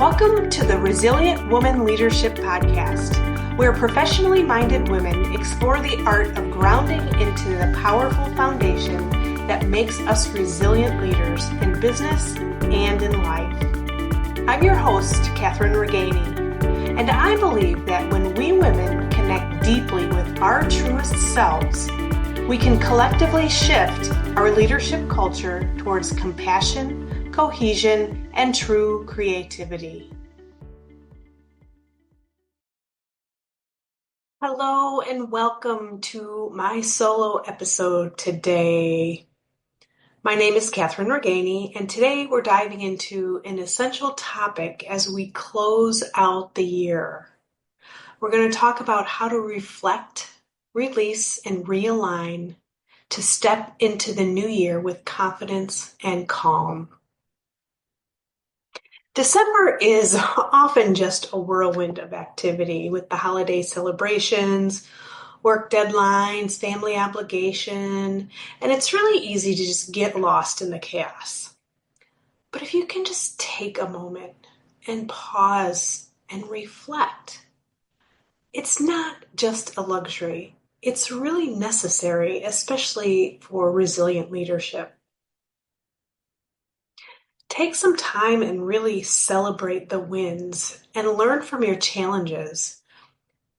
Welcome to the Resilient Woman Leadership Podcast, where professionally minded women explore the art of grounding into the powerful foundation that makes us resilient leaders in business and in life. I'm your host, Kathryn Regganie, and I believe that when we women connect deeply with our truest selves, we can collectively shift our leadership culture towards compassion, cohesion, and true creativity. Hello and welcome to my solo episode today. My name is Kathryn Regganie, and today we're diving into an essential topic as we close out the year. We're going to talk about how to reflect, release, and realign to step into the new year with confidence and calm. December is often just a whirlwind of activity with the holiday celebrations, work deadlines, family obligation, and it's really easy to just get lost in the chaos. But if you can just take a moment and pause and reflect, it's not just a luxury. It's really necessary, especially for resilient leadership. Take some time and really celebrate the wins and learn from your challenges.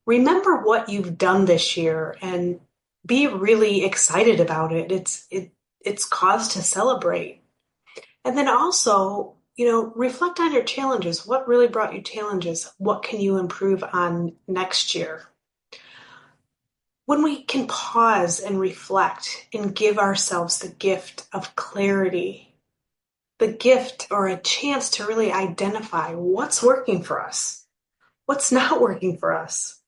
Remember what you've done this year and be really excited about it. It's cause to celebrate. And then also, reflect on your challenges. What really brought you challenges? What can you improve on next year? When we can pause and reflect and give ourselves the gift of clarity, the gift or a chance to really identify what's working for us, what's not working for us,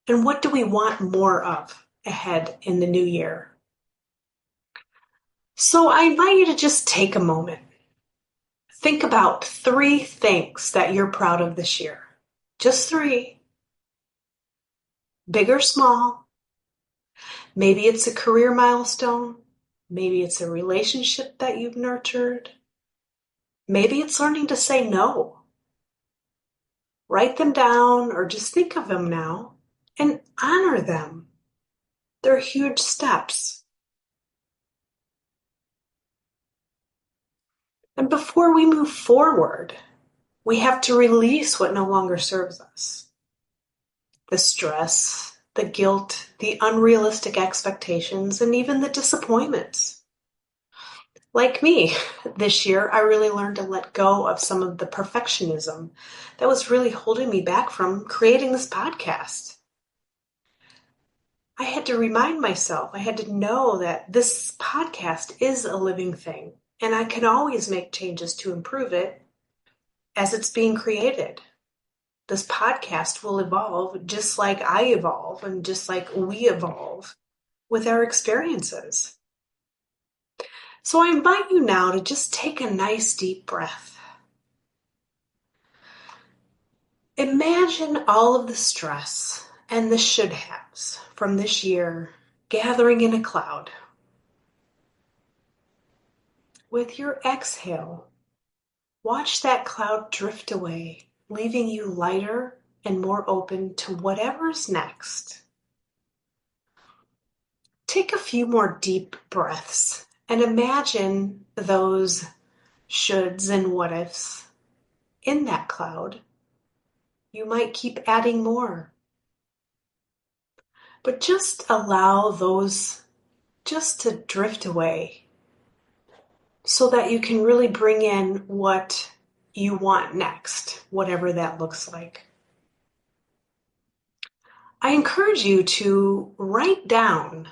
and what do we want more of ahead in the new year. So I invite you to just take a moment. Think about 3 things that you're proud of this year. Just 3. Big or small. Maybe it's a career milestone. Maybe it's a relationship that you've nurtured. Maybe it's learning to say no. Write them down or just think of them now and honor them. They're huge steps. And before we move forward, we have to release what no longer serves us. The stress, the guilt, the unrealistic expectations, and even the disappointments. Like me, this year, I really learned to let go of some of the perfectionism that was really holding me back from creating this podcast. I had to remind myself, I had to know that this podcast is a living thing, and I can always make changes to improve it as it's being created. This podcast will evolve just like I evolve and just like we evolve with our experiences. So I invite you now to just take a nice deep breath. Imagine all of the stress and the should-haves from this year gathering in a cloud. With your exhale, watch that cloud drift away, leaving you lighter and more open to whatever's next. Take a few more deep breaths. And imagine those shoulds and what ifs in that cloud. You might keep adding more. But just allow those just to drift away so that you can really bring in what you want next, whatever that looks like. I encourage you to write down,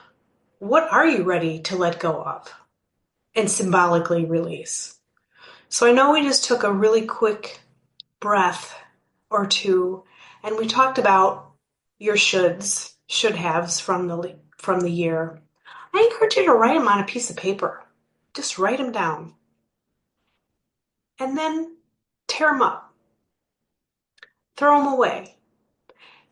what are you ready to let go of and symbolically release? So I know we just took a really quick breath or two, and we talked about your shoulds, should-haves from the year. I encourage you to write them on a piece of paper. Just write them down. And then tear them up. Throw them away.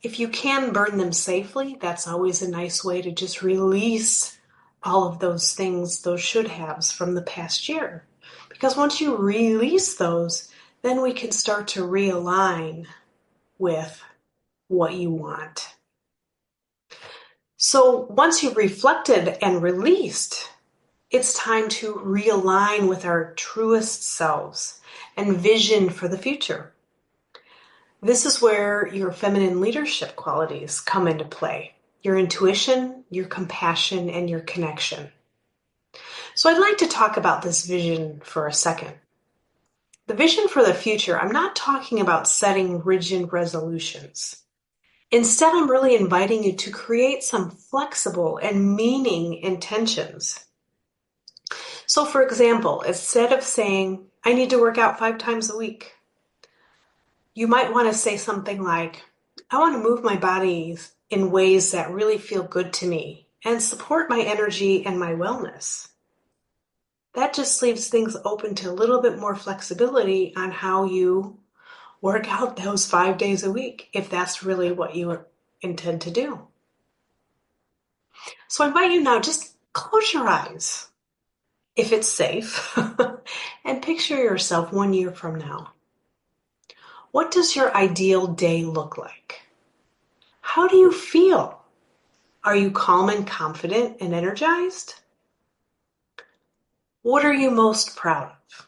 If you can burn them safely, that's always a nice way to just release all of those things, those should-haves from the past year. Because once you release those, then we can start to realign with what you want. So once you've reflected and released, it's time to realign with our truest selves and vision for the future. This is where your feminine leadership qualities come into play. Your intuition, your compassion, and your connection. So I'd like to talk about this vision for a second. The vision for the future, I'm not talking about setting rigid resolutions. Instead, I'm really inviting you to create some flexible and meaning intentions. So for example, instead of saying, I need to work out 5 times a week, you might want to say something like, I want to move my body in ways that really feel good to me and support my energy and my wellness. That just leaves things open to a little bit more flexibility on how you work out those 5 days a week, if that's really what you intend to do. So I invite you now, just close your eyes, if it's safe, and picture yourself 1 year from now. What does your ideal day look like? How do you feel? Are you calm and confident and energized? What are you most proud of?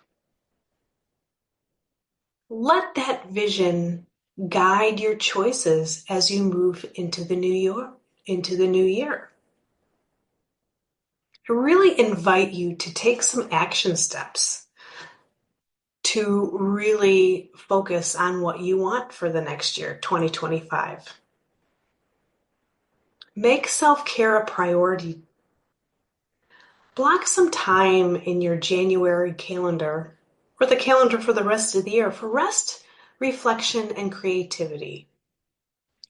Let that vision guide your choices as you move into the new year. I really invite you to take some action steps to really focus on what you want for the next year, 2025. Make self-care a priority. Block some time in your January calendar or the calendar for the rest of the year for rest, reflection, and creativity.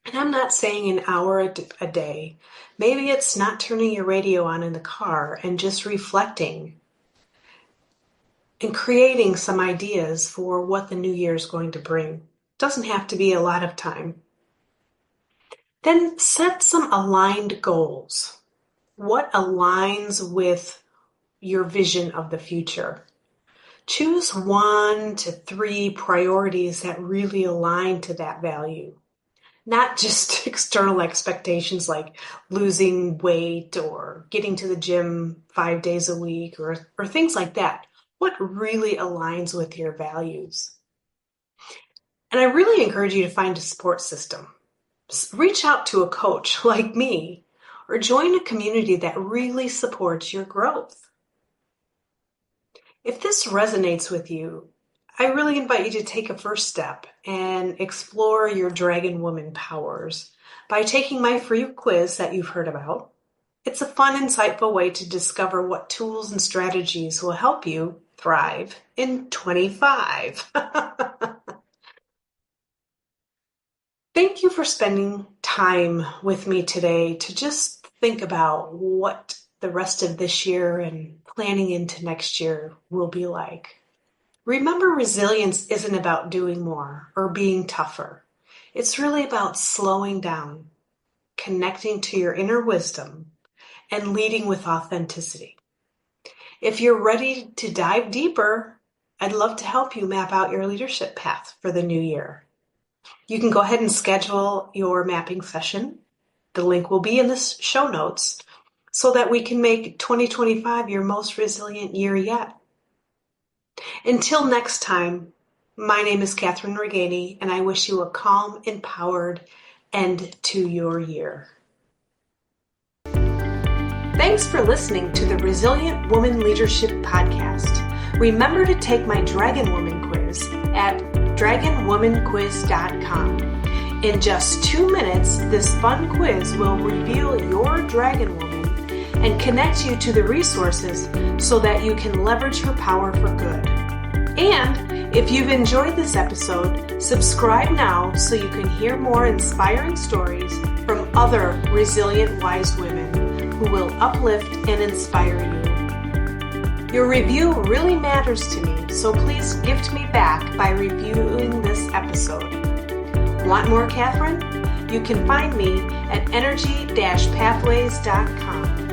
And I'm not saying an hour a day. Maybe it's not turning your radio on in the car and just reflecting and creating some ideas for what the new year is going to bring. Doesn't have to be a lot of time. Then set some aligned goals. What aligns with your vision of the future? Choose 1 to 3 priorities that really align to that value. Not just external expectations like losing weight or getting to the gym 5 days a week or things like that. What really aligns with your values? And I really encourage you to find a support system. Reach out to a coach like me or join a community that really supports your growth. If this resonates with you, I really invite you to take a first step and explore your Dragon Woman powers by taking my free quiz that you've heard about. It's a fun, insightful way to discover what tools and strategies will help you thrive in 25. Thank you for spending time with me today to just think about what the rest of this year and planning into next year will be like. Remember, resilience isn't about doing more or being tougher. It's really about slowing down, connecting to your inner wisdom, and leading with authenticity. If you're ready to dive deeper, I'd love to help you map out your leadership path for the new year. You can go ahead and schedule your mapping session. The link will be in the show notes so that we can make 2025 your most resilient year yet. Until next time, my name is Kathryn Regganie, and I wish you a calm, empowered end to your year. Thanks for listening to the Resilient Woman Leadership Podcast. Remember to take my Dragon Woman quiz at dragonwomanquiz.com. In just 2 minutes, this fun quiz will reveal your Dragon Woman and connect you to the resources so that you can leverage her power for good. And if you've enjoyed this episode, subscribe now so you can hear more inspiring stories from other resilient wise women who will uplift and inspire you. Your review really matters to me, so please gift me back by reviewing this episode. Want more, Kathryn? You can find me at energy-pathways.com.